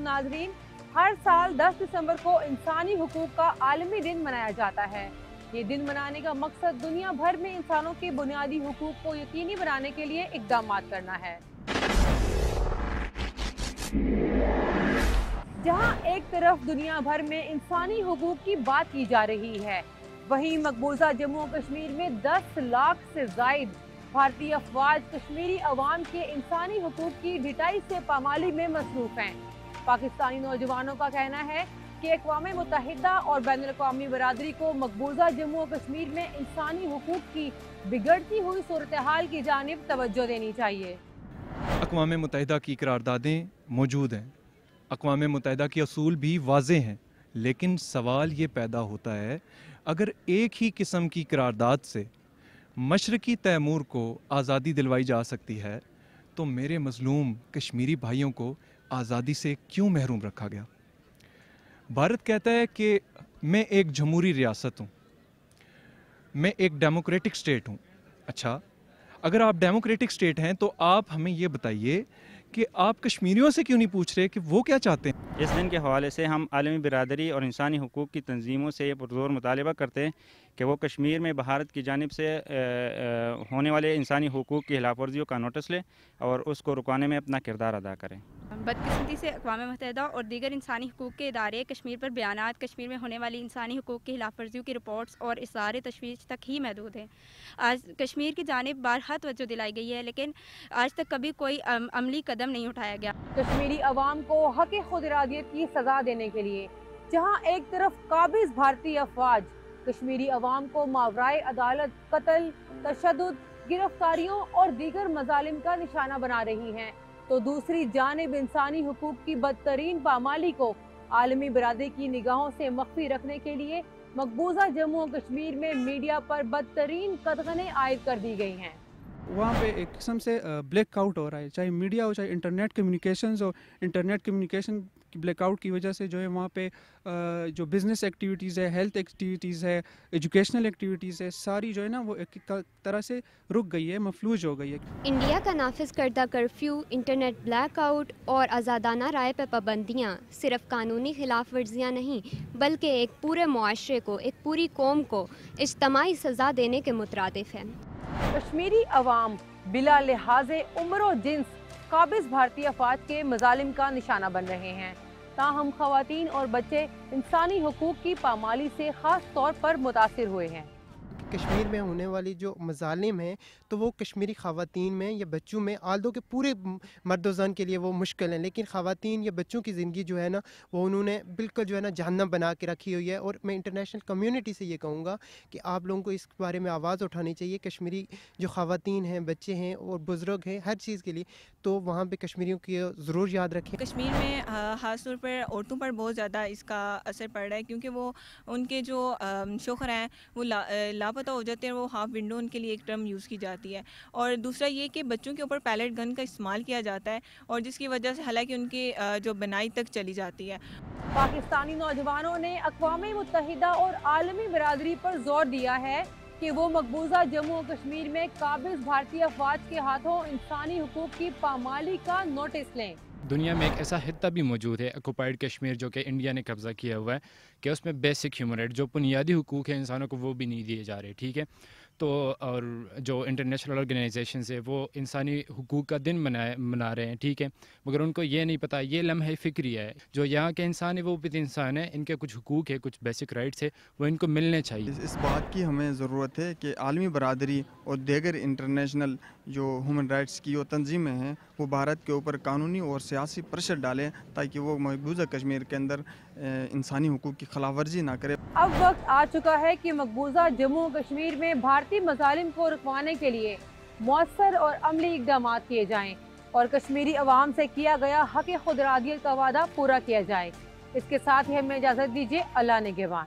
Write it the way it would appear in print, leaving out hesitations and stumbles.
नाजरीन, हर साल 10 दिसंबर को इंसानी हुकूक का आलमी दिन मनाया जाता है। ये दिन मनाने का मकसद दुनिया भर में इंसानों के बुनियादी हुकूक को यकीनी बनाने के लिए इक़दाम करना है। जहां एक तरफ दुनिया भर में इंसानी हुकूक की बात की जा रही है, वहीं मकबूजा जम्मू और कश्मीर में 10 लाख से ज़ायद भारतीय अफवाज कश्मीरी अवाम के इंसानी हुकूक की ढिटाई से पामाली में मसरूफ हैं। पाकिस्तानी नौजवानों का कहना है कि अक़वाम मुत्तहिदा और बैनुल अक़वामी बरादरी को मकबूजा जम्मू और कश्मीर में इंसानी हुकूक की बिगड़ती हुई सूरत हाल की जानिब तवज्जो देनी चाहिए। अक़वाम मुत्तहिदा की करारदादें मौजूद हैं, अक़वाम मुत्तहिदा के असूल भी वाज़े हैं, लेकिन सवाल ये पैदा होता है, अगर एक ही किस्म की करारदाद से मशरक़ी तैमूर को आज़ादी दिलवाई जा सकती है, तो मेरे मज़लूम कश्मीरी भाइयों को आज़ादी से क्यों महरूम रखा गया? भारत कहता है कि मैं एक जमहूरी रियासत हूँ, मैं एक डेमोक्रेटिक स्टेट हूँ। अच्छा, अगर आप डेमोक्रेटिक स्टेट हैं तो आप हमें ये बताइए कि आप कश्मीरियों से क्यों नहीं पूछ रहे कि वो क्या चाहते हैं? इस दिन के हवाले से हम आलमी बिरादरी और इंसानी हुकूक की तंजीमों से ये पुरज़ोर मुतालबा करते हैं कि वो कश्मीर में भारत की जानिब से होने वाले इंसानी हुकूक की खिलाफ वर्जियों का नोटिस लें और उसको रुकवाने में अपना किरदार अदा करें। बदकिस्मती से अक़वाम मुत्तहिदा और दीगर इंसानी हुकूक के इदारे कश्मीर पर बयानात, कश्मीर में होने वाली इंसानी हुकूक की खिलाफ वर्जियों की रिपोर्ट्स और इज़हार तशवीश तक ही महदूद हैं। आज कश्मीर की जानिब बारहा तवज्जो दिलाई गई है, लेकिन आज तक कभी कोई अमली कदम नहीं उठाया गया। कश्मीरी अवाम को हक़ खुद इरादियत की सज़ा देने के लिए जहाँ एक तरफ काबिज़ भारतीय अफवाज कश्मीरी अवाम को मावराए अदालत कत्ल, तशद्दुद, गिरफ्तारियों और दीगर मजालिम का निशाना बना रही हैं, तो दूसरी जानिब इंसानी हुकूक की बदतरीन पामाली को आलमी बरादरी की निगाहों से मख्फी रखने के लिए मकबूजा जम्मू और कश्मीर में मीडिया पर बदतरीन कदगनें आयद कर दी गई हैं। वहाँ पे एक किस्म से ब्लैकआउट हो रहा है, चाहे मीडिया हो चाहे इंटरनेट कम्युनिकेशंस हो। इंटरनेट कम्युनिकेशन की ब्लैकआउट की वजह से जो है वहाँ पे जो बिज़नेस एक्टिविटीज़ है, हेल्थ एक्टिविटीज़ है, एजुकेशनल एक्टिविटीज़ है, सारी जो है ना वो एक तरह से रुक गई है, मफलूज हो गई है। इंडिया का नाफिज करदा कर्फ्यू, इंटरनेट ब्लैकआउट और आज़ादाना राय पर पाबंदियाँ सिर्फ कानूनी खिलाफ वर्जियाँ नहीं, बल्कि एक पूरे मुआशरे को, एक पूरी कौम को इज्तमाई सज़ा देने के मुतरादिफ है। कश्मीरी अवाम बिला लिहाजे उम्र और जिन्स काबिज़ भारतीय अफवाज के मजालिम का निशाना बन रहे हैं। ताहम ख़वातीन और बच्चे इंसानी हुकूक की पामाली से ख़ास तौर पर मुतासिर हुए हैं। कश्मीर में होने वाली जो मज़ालिम हैं तो वो कश्मीरी ख़वातीन में या बच्चों में आल्दो के पूरे मर्द व ज़न के लिए वो मुश्किल है, लेकिन ख़वातीन या बच्चों की ज़िंदगी जो है ना वो उन्होंने बिल्कुल जो है ना जहन्नम बना के रखी हुई है। और मैं इंटरनेशनल कम्युनिटी से ये कहूँगा कि आप लोगों को इस बारे में आवाज़ उठानी चाहिए। कश्मीरी जो ख़वातीन हैं, बच्चे हैं और बुज़ुर्ग हैं, हर चीज़ के लिए तो वहाँ पर कश्मीरियों की ज़रूर याद रखें। कश्मीर में ख़ास तौर पर औरतों पर बहुत ज़्यादा इसका असर पड़ रहा है, क्योंकि वो उनके जो शौहर हैं वो लापता हो जाते हैं। वो हाफ विंडो उनके लिए एक टर्म यूज़ की जाती है। और दूसरा ये कि बच्चों के ऊपर पैलेट गन का इस्तेमाल किया जाता है और जिसकी वजह से हालांकि उनकी जो बनाई तक चली जाती है। पाकिस्तानी नौजवानों ने अक़वाम मुत्तहिदा और आलमी बरादरी पर जोर दिया है कि वो मकबूजा जम्मू और कश्मीर में काबिज़ भारतीय अफवाज के हाथों इंसानी हुकूक की पामाली का नोटिस लें। दुनिया में एक ऐसा हिस्सा भी मौजूद है ऑक्युपाइड कश्मीर, जो कि इंडिया ने कब्ज़ा किया हुआ है, कि उसमें बेसिक ह्यूमन राइट, जो बुनियादी हुकूक है इंसानों को, वो भी नहीं दिए जा रहे। ठीक है, तो और जो इंटरनेशनल ऑर्गेनाइजेशन है वो इंसानी हुकूक का दिन मना रहे हैं। ठीक है, मगर उनको ये नहीं पता, ये लम्हे फ़िक्री है, जो यहाँ के इंसान है वो भी इंसान है, इनके कुछ हुकूक है, कुछ बेसिक राइट्स है, वो इनको मिलने चाहिए। इस बात की हमें ज़रूरत है कि आलमी बरादरी और दीगर इंटरनेशनल जो ह्यूमन राइट्स की वो तंजीमें हैं वो भारत के ऊपर कानूनी और सियासी प्रेशर डालें, ताकि वो मकबूजा कश्मीर के अंदर इंसानी हुकूक की खिलाफ वर्जी ना करे। अब वक्त आ चुका है कि मकबूजा जम्मू कश्मीर में भारतीय मजालिम को रुकवाने के लिए मौसर और अमली इक़दाम किए जाएं और कश्मीरी अवाम से किया गया हक़ खुद इरादियत का वादा पूरा किया जाए। इसके साथ ही हमें इजाज़त दीजिए। अल्लाह निगहबान।